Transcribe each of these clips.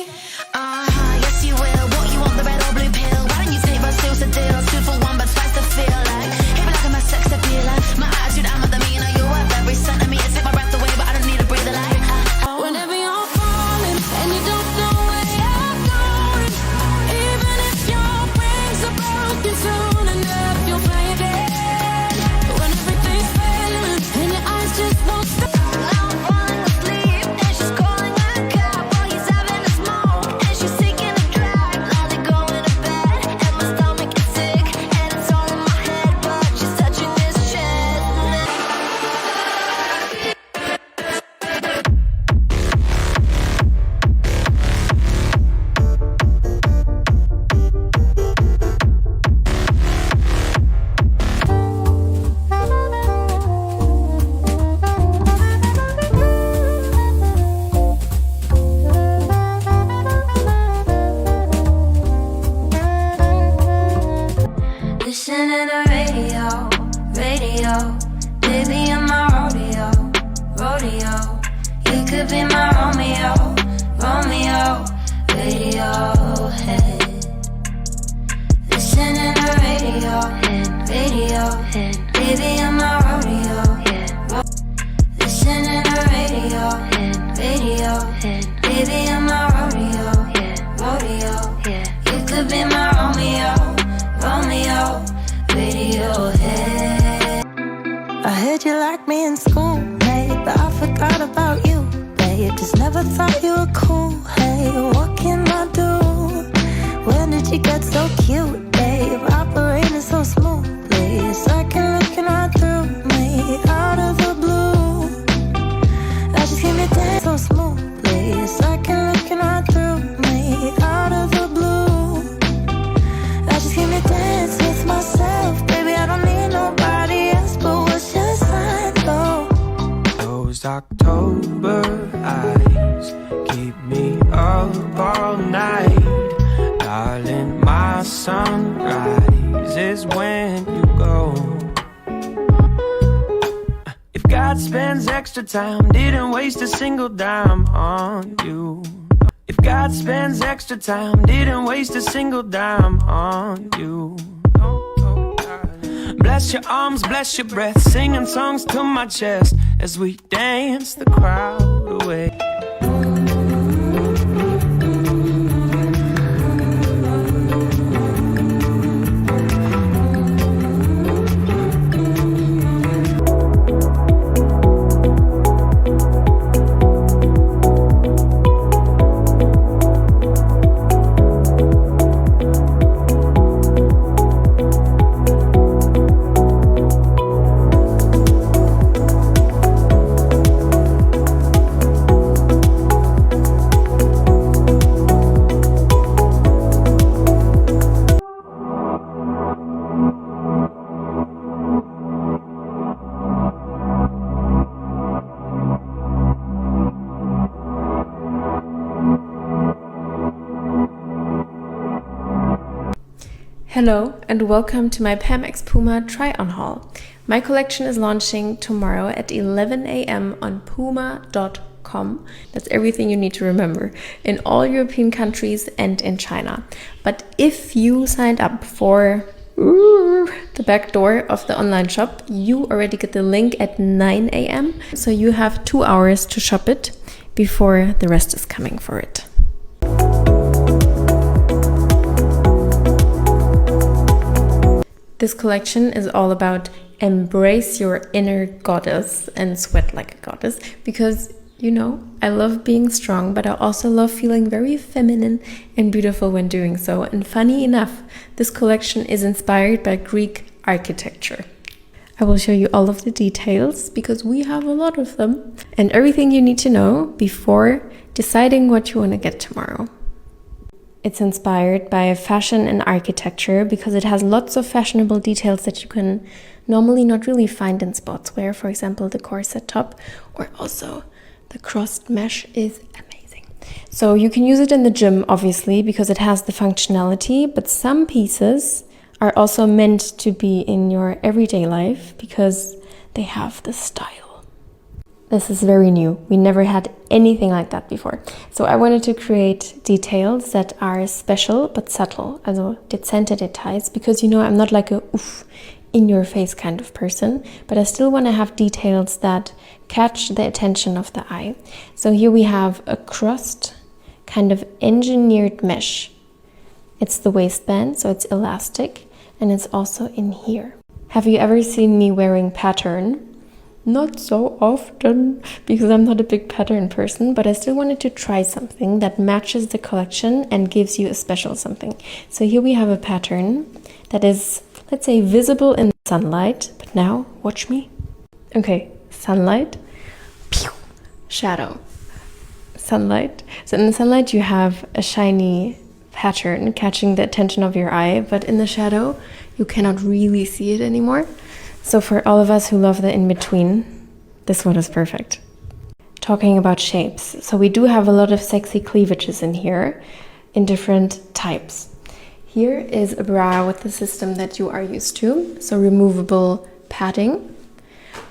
Yes you will. What you want, the red or blue pill? Why don't you take both pills to deal? 2 for 1 but twice to feel like. Hey, but look at my sex appeal, like my attitude, I'm what I mean. You're worth every cent of me. It take my breath away, but I don't need a breather like. Whenever you're falling and you don't know where you're going, even if your wings are broken, soon enough you'll fly again. When everything's failing and your eyes just won't stop. I'm falling asleep and she's calling a cab while he's having a smoke and she's taking a drive. Now they're going to bed and my stomach is sick and it's all in my head, but she's touching his chest. Listen to the radio, radio. Baby, I'm my rodeo, rodeo. You could be my Romeo, Romeo. Radiohead. Listen to the radio, radio. Baby, I'm my rodeo. Listen to the radio, radio. Baby, I'm my rodeo, rodeo. You could be my Romeo, Romeo. Radiohead. I heard you liked me in school, hey, but I forgot about you, babe. Just never thought you were cool, hey. What can I do? When did you get so cute, babe? Operating so smoothly, it's like you're looking right through me, out of the blue. I just keep me dancing so smoothly, it's like you're looking right through me, out of the blue. I just keep me dancing with myself, baby. I don't need nobody else, but what's your sign, though? Those October eyes keep me up all night. Darling, my sunrise is when you go. If God spends extra time, didn't waste a single dime on you. If God spends extra time, didn't waste a single dime on you. Bless your arms, bless your breath, singing songs to my chest as we dance the crowd away. Hello and welcome to my Pam x Puma try-on haul. My collection is launching tomorrow at 11 a.m. on puma.com. That's everything you need to remember, in all European countries and in China. But if you signed up for the back door of the online shop, you already get the link at 9 a.m. So you have 2 hours to shop it before the rest is coming for it. This collection is all about embrace your inner goddess and sweat like a goddess, because, you know, I love being strong, but I also love feeling very feminine and beautiful when doing so. And funny enough, this collection is inspired by Greek architecture. I will show you all of the details because we have a lot of them and everything you need to know before deciding what you want to get tomorrow. It's inspired by fashion and architecture because it has lots of fashionable details that you can normally not really find in sportswear. For example, the corset top, or also the crossed mesh is amazing. So you can use it in the gym, obviously, because it has the functionality, but some pieces are also meant to be in your everyday life because they have the style. This is very new. We never had anything like that before. So I wanted to create details that are special but subtle, also dezente Details, because you know I'm not like a oof, in your face kind of person, but I still want to have details that catch the attention of the eye. So here we have a crossed kind of engineered mesh. It's the waistband, so it's elastic, and it's also in here. Have you ever seen me wearing pattern? Not so often, because I'm not a big pattern person, but I still wanted to try something that matches the collection and gives you a special something. So here we have a pattern that is, let's say, visible in the sunlight, but now watch me. Okay, sunlight, pew, shadow, sunlight. So in the sunlight you have a shiny pattern catching the attention of your eye, but in the shadow you cannot really see it anymore. So for all of us who love the in-between, this one is perfect. Talking about shapes, so we do have a lot of sexy cleavages in here in different types. Here is a bra with the system that you are used to, so removable padding.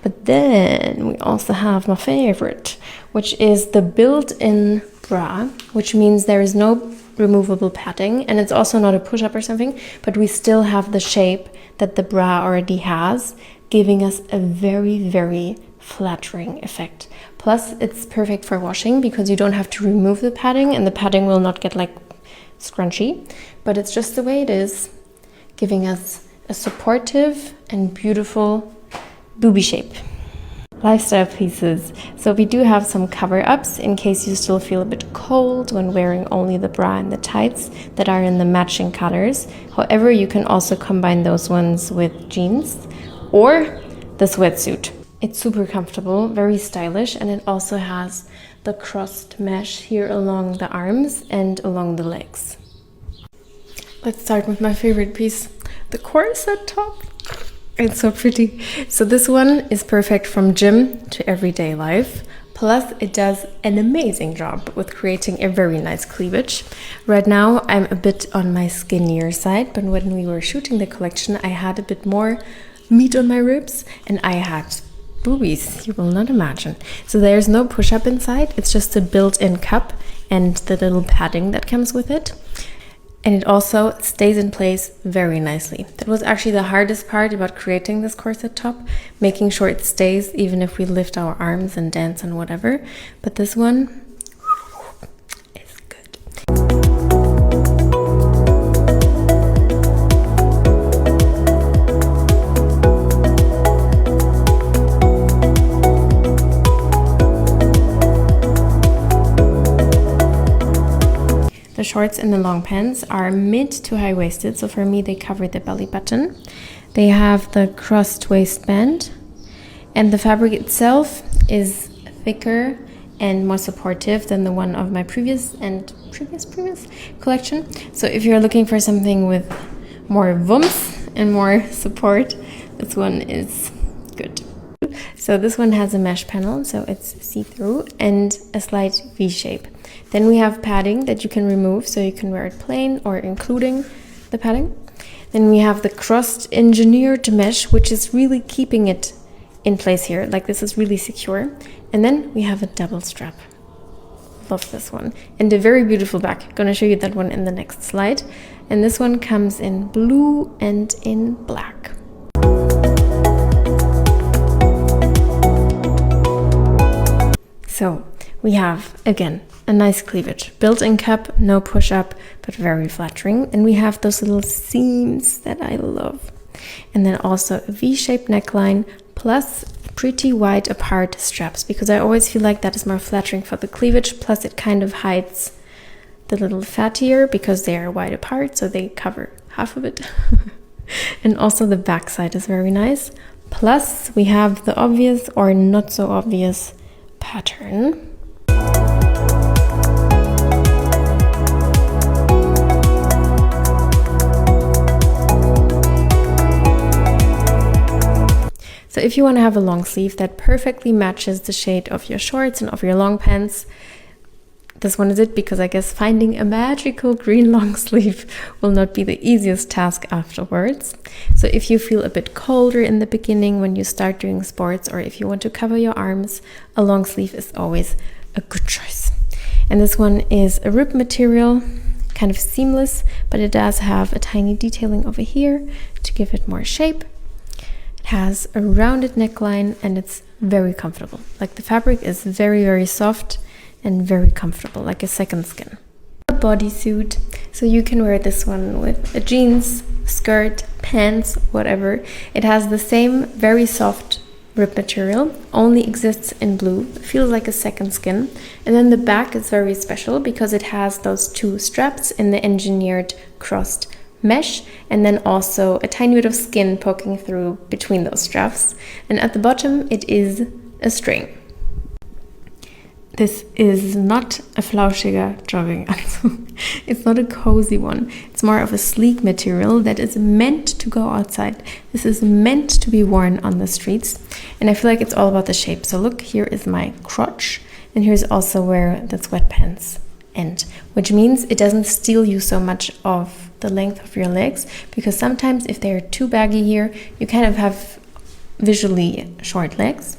But then we also have my favorite, which is the built-in bra, which means there is no removable padding, and it's also not a push-up or something, but we still have the shape that the bra already has, giving us a very, very flattering effect. Plus, it's perfect for washing because you don't have to remove the padding, and the padding will not get like scrunchy, but it's just the way it is, giving us a supportive and beautiful booby shape. Lifestyle pieces. So we do have some cover-ups in case you still feel a bit cold when wearing only the bra and the tights that are in the matching colors. However, you can also combine those ones with jeans or the sweatsuit. It's super comfortable, very stylish, and it also has the crossed mesh here along the arms and along the legs. Let's start with my favorite piece, the corset top. It's so pretty. So this one is perfect from gym to everyday life. Plus, it does an amazing job with creating a very nice cleavage. Right now, I'm a bit on my skinnier side, but when we were shooting the collection, I had a bit more meat on my ribs, and I had boobies, you will not imagine. So there's no push-up inside, it's just a built-in cup and the little padding that comes with it. And it also stays in place very nicely. That was actually the hardest part about creating this corset top, making sure it stays even if we lift our arms and dance and whatever. But this one is good. The shorts and the long pants are mid to high-waisted, so for me they cover the belly button. They have the crossed waistband, and the fabric itself is thicker and more supportive than the one of my previous collection. So if you're looking for something with more vumps and more support, this one is good. So this one has a mesh panel, so it's see-through, and a slight V-shape. Then we have padding that you can remove, so you can wear it plain or including the padding. Then we have the crossed engineered mesh, which is really keeping it in place here. Like, this is really secure. And then we have a double strap. Love this one. And a very beautiful back. Gonna show you that one in the next slide. And this one comes in blue and in black. So we have, again, a nice cleavage. Built-in cup, no push-up, but very flattering. And we have those little seams that I love. And then also a V-shaped neckline, plus pretty wide apart straps, because I always feel like that is more flattering for the cleavage. Plus it kind of hides the little fat here because they are wide apart, so they cover half of it. And also the back side is very nice. Plus we have the obvious or not so obvious pattern. So if you want to have a long sleeve that perfectly matches the shade of your shorts and of your long pants, this one is it, because I guess finding a magical green long sleeve will not be the easiest task afterwards. So if you feel a bit colder in the beginning when you start doing sports, or if you want to cover your arms, a long sleeve is always a good choice. And this one is a rib material, kind of seamless, but it does have a tiny detailing over here to give it more shape. It has a rounded neckline and it's very comfortable. Like, the fabric is very, very soft and very comfortable, like a second skin. A bodysuit, so you can wear this one with a jeans, skirt, pants, whatever. It has the same very soft rib material, only exists in blue. It feels like a second skin. And then the back is very special because it has those two straps in the engineered crossed mesh, and then also a tiny bit of skin poking through between those straps. And at the bottom it is a string. This is not a flauschiger Jogginganzug. It's not a cozy one. It's more of a sleek material that is meant to go outside. This is meant to be worn on the streets. And I feel like it's all about the shape. So look, here is my crotch. And here's also where the sweatpants end, which means it doesn't steal you so much of the length of your legs, because sometimes if they're too baggy here, you kind of have visually short legs.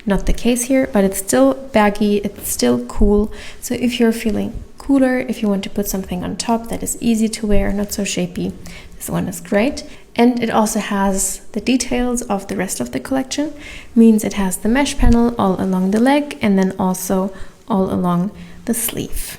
Not the case here, but it's still baggy, it's still cool. So if you're feeling cooler, if you want to put something on top that is easy to wear, not so shapy, this one is great. And it also has the details of the rest of the collection, means it has the mesh panel all along the leg and then also all along the sleeve.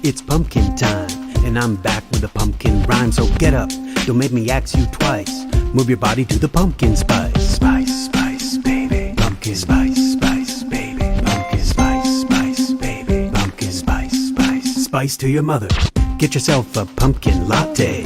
It's pumpkin time, and I'm back with a pumpkin rhyme. So get up, don't make me ask you twice. Move your body to the pumpkin spice. Spice, spice, baby. Pumpkin spice, spice, baby. Pumpkin spice, spice, baby. Pumpkin spice, spice. Spice to your mother. Get yourself a pumpkin latte.